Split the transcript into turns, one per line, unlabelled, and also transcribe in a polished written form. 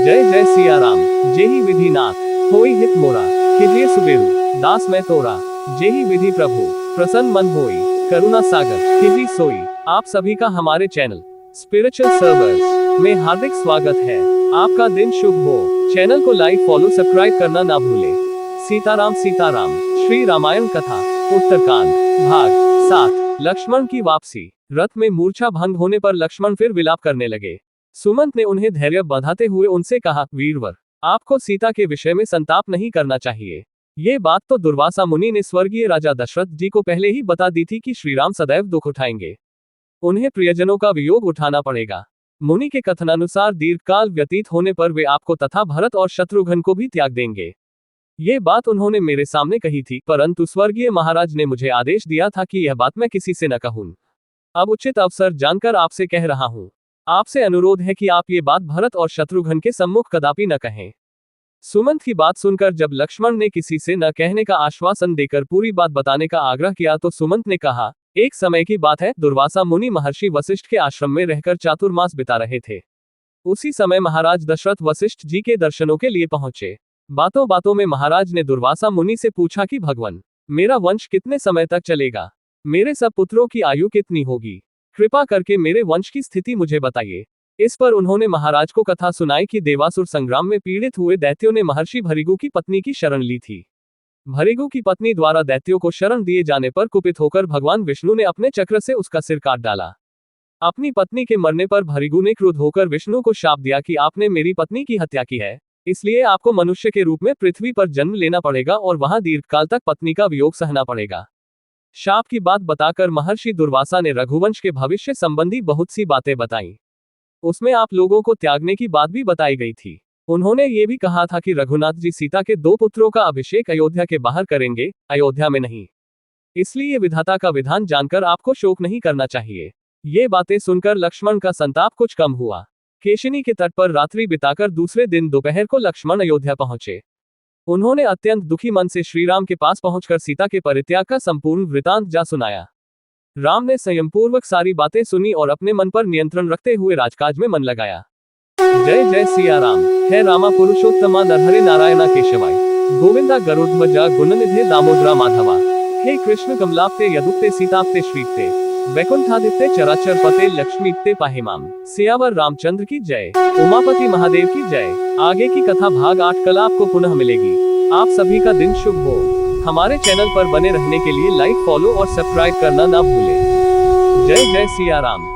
जय जय सिया राम। जेहि विधि नाथ होई हित मोरा, कीजिए सुबेरु दास मैं तोरा। जेहि विधि प्रभु प्रसन्न मन होई, करुणा सागर कीजिए सोई। आप सभी का हमारे चैनल स्पिरिचुअल सर्वर्स में हार्दिक स्वागत है। आपका दिन शुभ हो। चैनल को लाइक फॉलो सब्सक्राइब करना ना भूले। सीताराम सीताराम। श्री रामायण कथा उत्तरकांड भाग 7। लक्ष्मण की वापसी। रथ में मूर्छा भंग होने पर लक्ष्मण फिर विलाप करने लगे। सुमंत ने उन्हें धैर्य बंधाते हुए उनसे कहा, वीरवर, आपको सीता के विषय में संताप नहीं करना चाहिए। ये बात तो दुर्वासा मुनि ने स्वर्गीय राजा दशरथ जी को पहले ही बता दी थी कि श्रीराम सदैव दुख उठाएंगे, उन्हें प्रियजनों का वियोग उठाना पड़ेगा। मुनि के कथनानुसार दीर्घकाल व्यतीत होने पर वे आपको तथा भरत और शत्रुघ्न को भी त्याग देंगे। ये बात उन्होंने मेरे सामने कही थी, परंतु स्वर्गीय महाराज ने मुझे आदेश दिया था कि यह बात मैं किसी से न कहूं। अब उचित अवसर जानकर आपसे कह रहा हूं। आपसे अनुरोध है कि आप ये बात भरत और शत्रुघ्न के सम्मुख कदापि न कहें। सुमंत की बात सुनकर जब लक्ष्मण ने किसी से न कहने का आश्वासन देकर पूरी बात बताने का आग्रह किया तो सुमंत ने कहा, एक समय की बात है, दुर्वासा मुनि महर्षि वशिष्ठ के आश्रम में रहकर चातुर्मास बिता रहे थे। उसी समय महाराज दशरथ वशिष्ठ जी के दर्शनों के लिए पहुंचे। बातों बातों में महाराज ने दुर्वासा मुनि से पूछा कि भगवान, मेरा वंश कितने समय तक चलेगा? मेरे सब पुत्रों की आयु कितनी होगी? कृपा करके मेरे वंश की स्थिति मुझे बताइए। इस पर उन्होंने महाराज को कथा सुनाई कि देवासुर संग्राम में पीड़ित हुए दैत्यों ने महर्षि भृगु की पत्नी की शरण ली थी। भृगु की पत्नी द्वारा दैत्यों को शरण दिए जाने पर कुपित होकर भगवान विष्णु ने अपने चक्र से उसका सिर काट डाला। अपनी पत्नी के मरने पर भृगु ने क्रुद्ध होकर विष्णु को शाप दिया कि आपने मेरी पत्नी की हत्या की है, इसलिए आपको मनुष्य के रूप में पृथ्वी पर जन्म लेना पड़ेगा और वहां दीर्घकाल तक पत्नी का वियोग सहना पड़ेगा। शाप की बात बताकर महर्षि दुर्वासा ने रघुवंश के भविष्य संबंधी बहुत सी बातें बताईं। उसमें आप लोगों को त्यागने की बात भी बताई गई थी। उन्होंने ये भी कहा था कि रघुनाथ जी सीता के 2 पुत्रों का अभिषेक अयोध्या के बाहर करेंगे, अयोध्या में नहीं। इसलिए विधाता का विधान जानकर आपको शोक नहीं करना चाहिए। ये बातें सुनकर लक्ष्मण का संताप कुछ कम हुआ। केशिनी के तट पर रात्रि बिताकर दूसरे दिन दोपहर को लक्ष्मण अयोध्या पहुंचे। उन्होंने अत्यंत दुखी मन से श्रीराम के पास पहुंचकर सीता के परित्याग का संपूर्ण वृतांत जा सुनाया। राम ने संयमपूर्वक सारी बातें सुनी और अपने मन पर नियंत्रण रखते हुए राजकाज में मन लगाया। जय जय सिया राम। हे रामा पुरुषोत्तमा नरहरे नारायणा केशवाय, गोविंदा गरुड़ध्वजा गुणनिधे दामोदरा माधवा। हे कृष्ण कमलाप्ते यदुक्ते सीताप्ते श्रीप्ते, वैकुंठादित्य चराचर पते लक्ष्मीप्ते पाहिमाम। सियावर रामचंद्र की जय। उमापति महादेव की जय। आगे की कथा भाग 8 कल आपको पुनः मिलेगी। आप सभी का दिन शुभ हो। हमारे चैनल पर बने रहने के लिए लाइक फॉलो और सब्सक्राइब करना ना भूलें। जय जय सिया राम।